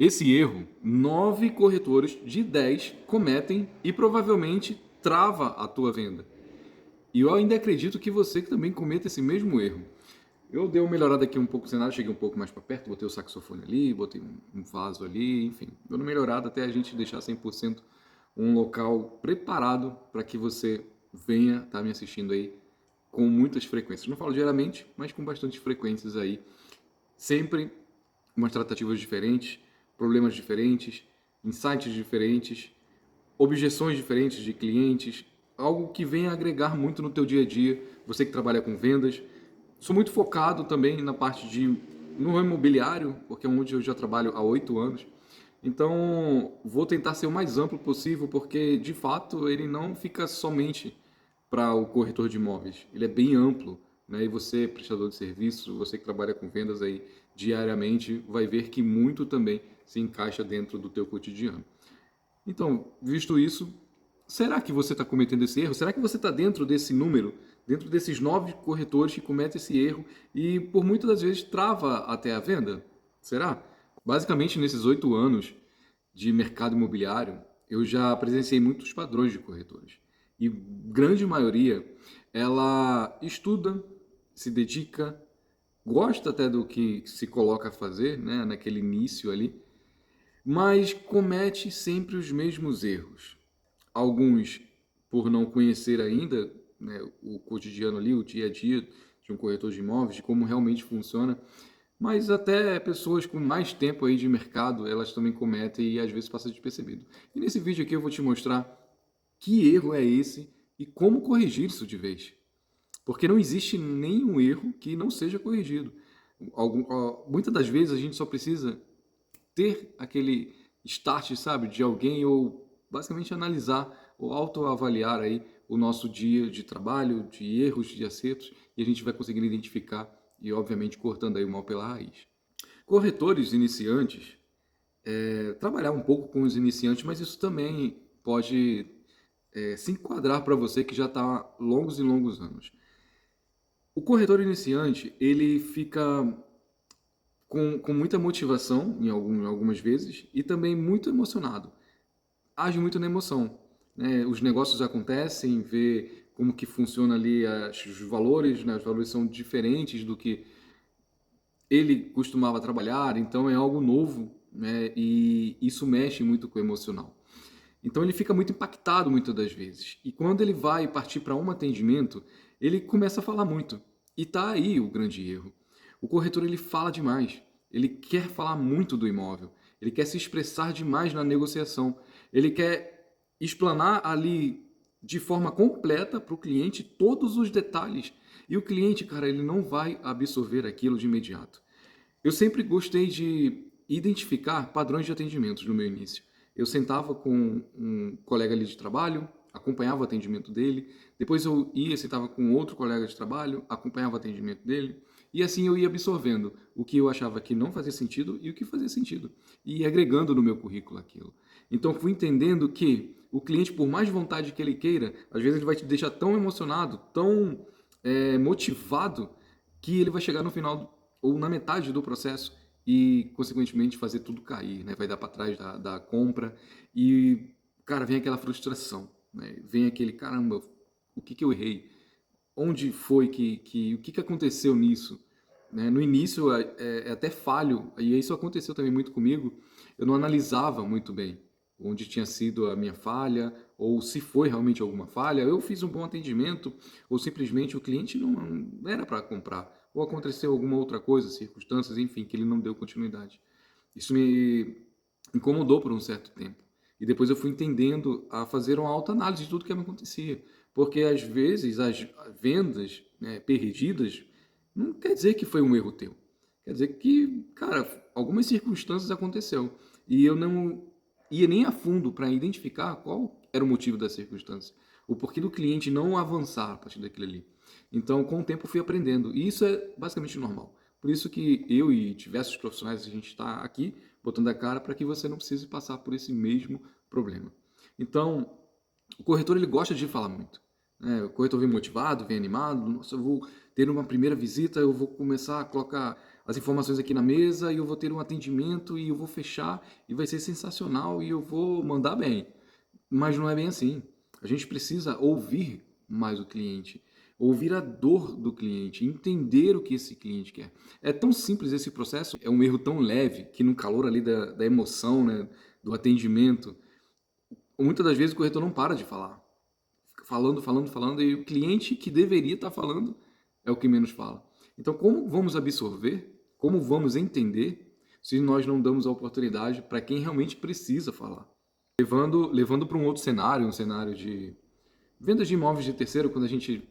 Esse erro, 9 corretores de 10 cometem e provavelmente trava a tua venda. E eu ainda acredito que você também cometa esse mesmo erro. Eu dei uma melhorada aqui um pouco no cenário, cheguei um pouco mais para perto, botei o saxofone ali, botei um vaso ali, enfim. Deu uma melhorada até a gente deixar 100% um local preparado para que você venha estar me assistindo aí com muitas frequências. Não falo diariamente, mas com bastantes frequências aí. Sempre umas tratativas diferentes, problemas diferentes, insights diferentes, objeções diferentes de clientes, algo que venha agregar muito no teu dia a dia. Você que trabalha com vendas, sou muito focado também na parte de no ramo imobiliário, porque é onde eu já trabalho há 8 anos. Então, vou tentar ser o mais amplo possível, porque de fato ele não fica somente para o corretor de imóveis. Ele é bem amplo, né? E você, prestador de serviço, você que trabalha com vendas aí diariamente, vai ver que muito também se encaixa dentro do teu cotidiano. Então, visto isso, será que você está cometendo esse erro? Será que você está dentro desse número, dentro desses 9 corretores que cometem esse erro e por muitas das vezes trava até a venda? Será? Basicamente, nesses 8 anos de mercado imobiliário, eu já presenciei muitos padrões de corretores. E grande maioria, ela estuda, se dedica, gosta até do que se coloca a fazer, né, naquele início ali, mas comete sempre os mesmos erros. Alguns por não conhecer ainda, né, o cotidiano ali, o dia a dia de um corretor de imóveis, de como realmente funciona, mas até pessoas com mais tempo aí de mercado, elas também cometem e às vezes passa despercebido. E nesse vídeo aqui eu vou te mostrar que erro é esse e como corrigir isso de vez. Porque não existe nenhum erro que não seja corrigido. Muitas das vezes a gente só precisa ter aquele start, sabe, de alguém ou basicamente analisar ou autoavaliar aí o nosso dia de trabalho, de erros, de acertos, e a gente vai conseguir identificar e, obviamente, cortando aí o mal pela raiz. Corretores iniciantes, trabalhar um pouco com os iniciantes, mas isso também pode se enquadrar para você que já está longos e longos anos. O corretor iniciante, ele fica com muita motivação em algumas vezes e também muito emocionado. Age muito na emoção, né? Os negócios acontecem, vê como que funciona ali os valores, né? Os valores são diferentes do que ele costumava trabalhar, então é algo novo, né? E isso mexe muito com o emocional. Então ele fica muito impactado muitas das vezes. E quando ele vai partir para um atendimento, ele começa a falar muito. E tá aí o grande erro. O corretor ele fala demais. Ele quer falar muito do imóvel. Ele quer se expressar demais na negociação. Ele quer explanar ali de forma completa para o cliente todos os detalhes. E o cliente, cara, ele não vai absorver aquilo de imediato. Eu sempre gostei de identificar padrões de atendimentos no meu início. Eu sentava com um colega ali de trabalho, acompanhava o atendimento dele, depois eu ia, sentava com outro colega de trabalho, acompanhava o atendimento dele, e assim eu ia absorvendo o que eu achava que não fazia sentido e o que fazia sentido, e ia agregando no meu currículo aquilo. Então fui entendendo que o cliente, por mais vontade que ele queira, às vezes ele vai te deixar tão emocionado, tão motivado, que ele vai chegar no final ou na metade do processo e, consequentemente, fazer tudo cair, né? Vai dar para trás da compra e, cara, vem aquela frustração, né? Vem aquele, caramba, o que eu errei? Onde foi o que aconteceu nisso? Né? No início é até falho, e isso aconteceu também muito comigo, eu não analisava muito bem onde tinha sido a minha falha, ou se foi realmente alguma falha, eu fiz um bom atendimento, ou simplesmente o cliente não era para comprar, ou aconteceu alguma outra coisa, circunstâncias, enfim, que ele não deu continuidade. Isso me incomodou por um certo tempo. E depois eu fui entendendo a fazer uma autoanálise de tudo que me acontecia. Porque às vezes as vendas, né, perdidas não quer dizer que foi um erro teu. Quer dizer que, cara, algumas circunstâncias aconteceu. E eu não ia nem a fundo para identificar qual era o motivo da circunstância. O porquê do cliente não avançar a partir daquilo ali. Então, com o tempo, eu fui aprendendo. E isso é basicamente normal. Por isso que eu e diversos profissionais, a gente está aqui botando a cara para que você não precise passar por esse mesmo problema. Então, o corretor ele gosta de falar muito. O corretor vem motivado, vem animado. Nossa, eu vou ter uma primeira visita, eu vou começar a colocar as informações aqui na mesa e eu vou ter um atendimento e eu vou fechar e vai ser sensacional e eu vou mandar bem. Mas não é bem assim. A gente precisa ouvir mais o cliente, ouvir a dor do cliente, entender o que esse cliente quer. É tão simples esse processo, é um erro tão leve que no calor ali da emoção, né, do atendimento, muitas das vezes o corretor não para de falar. Fica falando, falando, falando, e o cliente que deveria estar falando é o que menos fala. Então, como vamos absorver, como vamos entender, se nós não damos a oportunidade para quem realmente precisa falar? Levando para um outro cenário, um cenário de vendas de imóveis de terceiro, quando a gente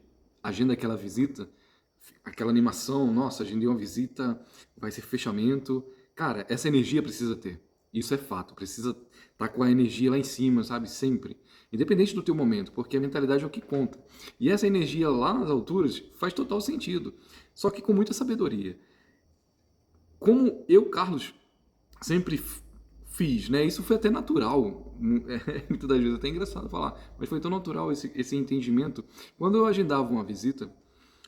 agenda aquela visita, aquela animação, nossa, agendei uma visita, vai ser fechamento. Cara, essa energia precisa ter. Isso é fato, precisa estar com a energia lá em cima, sabe? Sempre. Independente do teu momento, porque a mentalidade é o que conta. E essa energia lá nas alturas faz total sentido. Só que com muita sabedoria. Como eu, Carlos, sempre fiz, né? Isso foi até natural. Muitas das vezes até engraçado falar, mas foi tão natural esse entendimento. Quando eu agendava uma visita,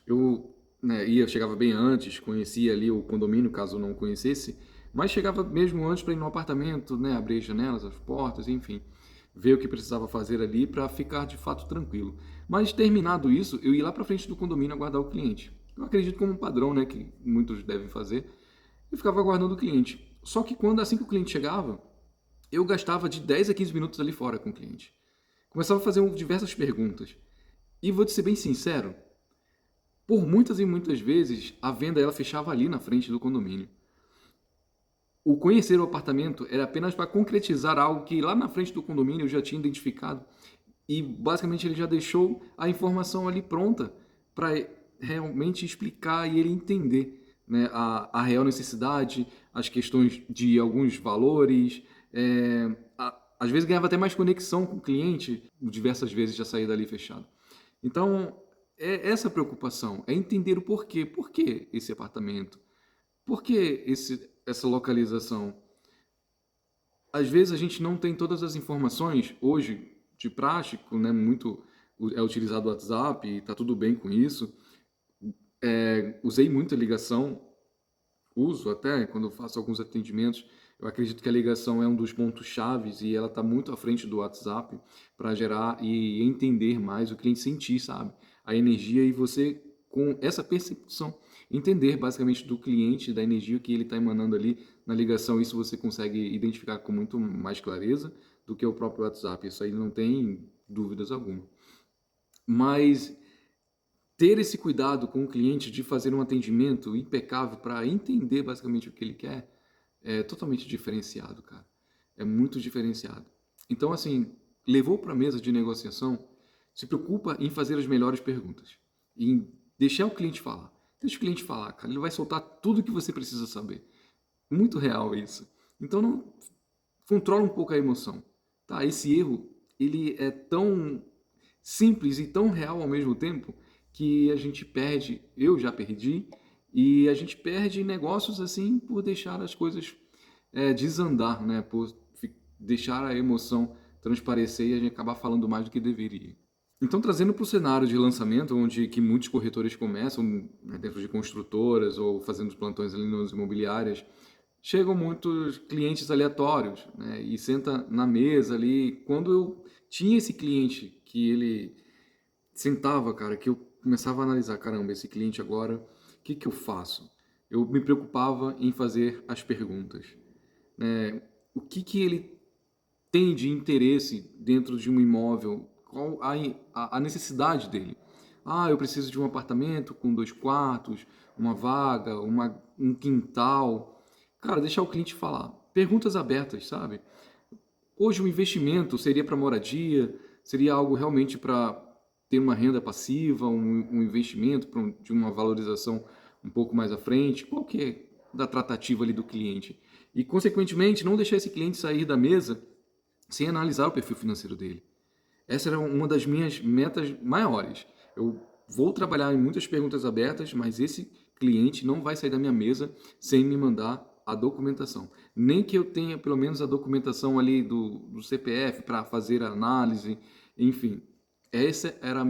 eu, né, chegava bem antes, conhecia ali o condomínio, caso eu não conhecesse, mas chegava mesmo antes para ir no apartamento, né, abrir as janelas, as portas, enfim, ver o que precisava fazer ali para ficar de fato tranquilo. Mas terminado isso, eu ia lá para frente do condomínio aguardar o cliente. Eu acredito como um padrão, né, que muitos devem fazer. Eu ficava aguardando o cliente. Só que assim que o cliente chegava, eu gastava de 10 a 15 minutos ali fora com o cliente. Começava a fazer diversas perguntas. E vou te ser bem sincero, por muitas e muitas vezes a venda ela fechava ali na frente do condomínio. O conhecer o apartamento era apenas para concretizar algo que lá na frente do condomínio eu já tinha identificado e basicamente ele já deixou a informação ali pronta para realmente explicar e ele entender, né, a real necessidade, as questões de alguns valores. Às vezes ganhava até mais conexão com o cliente, diversas vezes já saía dali fechado. Então, é essa preocupação, é entender o porquê. Por que esse apartamento? Por que essa localização? Às vezes a gente não tem todas as informações, hoje, de prático, né? Muito é utilizado o WhatsApp e está tudo bem com isso. Usei muita ligação, uso até quando eu faço alguns atendimentos. Eu acredito que a ligação é um dos pontos chaves e ela está muito à frente do WhatsApp para gerar e entender mais o cliente sentir, sabe? A energia e você, com essa percepção, entender basicamente do cliente, da energia que ele está emanando ali na ligação. Isso você consegue identificar com muito mais clareza do que o próprio WhatsApp. Isso aí não tem dúvidas alguma. Mas ter esse cuidado com o cliente de fazer um atendimento impecável para entender basicamente o que ele quer é totalmente diferenciado, cara. É muito diferenciado. Então, assim, levou para a mesa de negociação, se preocupa em fazer as melhores perguntas, em deixar o cliente falar. Deixa o cliente falar, cara. Ele vai soltar tudo o que você precisa saber. Muito real isso. Então, não controla um pouco a emoção, tá? Esse erro, ele é tão simples e tão real ao mesmo tempo que a gente perde, eu já perdi, e a gente perde negócios assim por deixar as coisas desandar, né? Por deixar a emoção transparecer e a gente acabar falando mais do que deveria. Então, trazendo para o cenário de lançamento, onde que muitos corretores começam, né, dentro de construtoras ou fazendo plantões ali nas imobiliárias, chegam muitos clientes aleatórios, né, e senta na mesa ali. Quando eu tinha esse cliente que ele sentava, cara, que eu começava a analisar, caramba, esse cliente agora, o que que eu faço? Eu me preocupava em fazer as perguntas, né? O que que ele tem de interesse dentro de um imóvel? Qual a necessidade dele? Ah, eu preciso de um apartamento com 2 quartos, uma vaga, um quintal. Cara, deixar o cliente falar. Perguntas abertas, sabe? Hoje o investimento seria para moradia, seria algo realmente para ter uma renda passiva, um investimento de uma valorização um pouco mais à frente, qual que é da tratativa ali do cliente? E, consequentemente, não deixar esse cliente sair da mesa sem analisar o perfil financeiro dele. Essa era uma das minhas metas maiores. Eu vou trabalhar em muitas perguntas abertas, mas esse cliente não vai sair da minha mesa sem me mandar a documentação. Nem que eu tenha pelo menos a documentação ali do CPF para fazer a análise, enfim. Essa era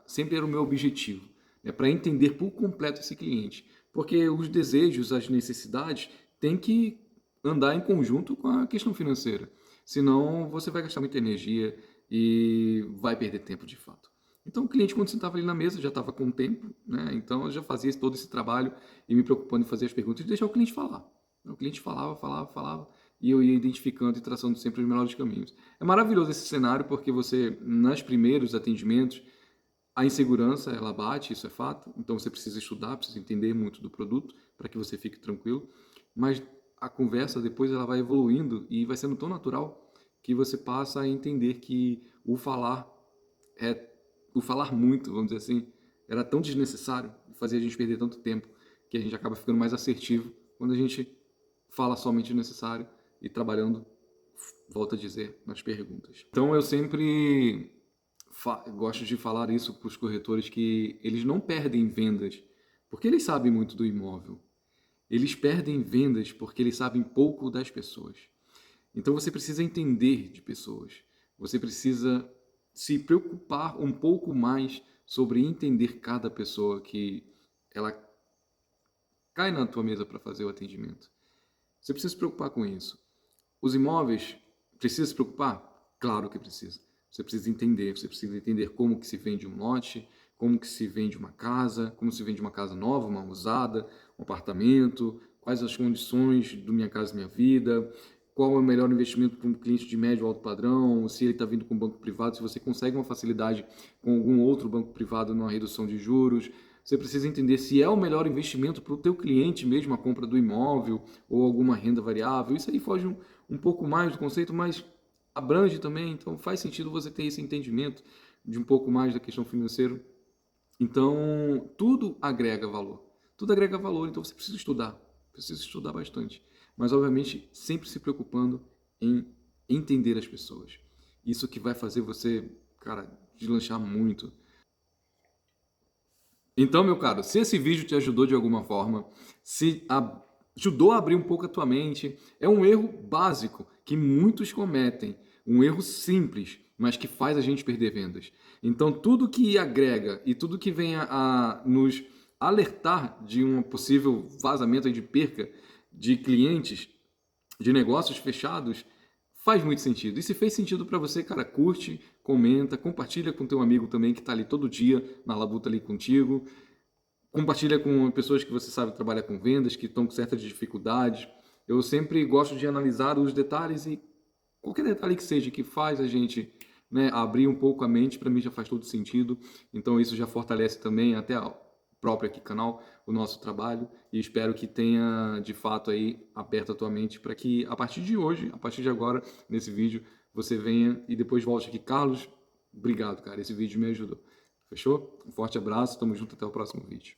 sempre era o meu objetivo, né, para entender por completo esse cliente, Porque os desejos, as necessidades têm que andar em conjunto com a questão financeira. Senão você vai gastar muita energia e vai perder tempo de fato. Então o cliente, quando sentava ali na mesa, já estava com o tempo, né? Então eu já fazia todo esse trabalho e me preocupando em fazer as perguntas e deixar o cliente falar. O cliente falava, e eu ia identificando e traçando sempre os melhores caminhos. É maravilhoso esse cenário porque você, nos primeiros atendimentos, a insegurança, ela bate, isso é fato, então você precisa estudar, precisa entender muito do produto para que você fique tranquilo, mas a conversa depois ela vai evoluindo e vai sendo tão natural que você passa a entender que é o falar muito, vamos dizer assim, era tão desnecessário, fazia a gente perder tanto tempo, que a gente acaba ficando mais assertivo quando a gente fala somente o necessário e trabalhando, volto a dizer, nas perguntas. Então eu sempre gosto de falar isso para os corretores, que eles não perdem vendas porque eles sabem muito do imóvel. Eles perdem vendas porque eles sabem pouco das pessoas. Então você precisa entender de pessoas. Você precisa se preocupar um pouco mais sobre entender cada pessoa que ela cai na tua mesa para fazer o atendimento. Você precisa se preocupar com isso. Os imóveis, precisa se preocupar? Claro que precisa. Você precisa entender como que se vende um lote, como que se vende uma casa, como se vende uma casa nova, uma usada, um apartamento, quais as condições do Minha Casa Minha Vida, qual é o melhor investimento para um cliente de médio ou alto padrão, se ele está vindo com um banco privado, se você consegue uma facilidade com algum outro banco privado numa redução de juros. Você precisa entender se é o melhor investimento para o teu cliente mesmo, a compra do imóvel ou alguma renda variável. Isso aí foge um pouco mais do conceito, mas abrange também, então faz sentido você ter esse entendimento de um pouco mais da questão financeira. Então, tudo agrega valor. Tudo agrega valor, então você precisa estudar bastante. Mas, obviamente, sempre se preocupando em entender as pessoas. Isso que vai fazer você, cara, deslanchar muito. Então, meu caro, se esse vídeo te ajudou de alguma forma, se ajudou a abrir um pouco a tua mente, é um erro básico que muitos cometem, um erro simples, mas que faz a gente perder vendas. Então, tudo que agrega e tudo que venha a nos alertar de um possível vazamento de perca de clientes, de negócios fechados, faz muito sentido. E se fez sentido para você, cara, curte, comenta, compartilha com teu amigo também que está ali todo dia na labuta ali contigo. Compartilha com pessoas que você sabe trabalhar com vendas, que estão com certas dificuldades. Eu sempre gosto de analisar os detalhes e qualquer detalhe que seja que faz a gente, né, abrir um pouco a mente, para mim já faz todo sentido. Então isso já fortalece também até o próprio aqui canal, o nosso trabalho, e espero que tenha de fato aí aberto a tua mente para que a partir de hoje, a partir de agora, nesse vídeo, você venha e depois volte aqui. Carlos, obrigado, cara, esse vídeo me ajudou. Fechou? Um forte abraço, tamo junto, até o próximo vídeo.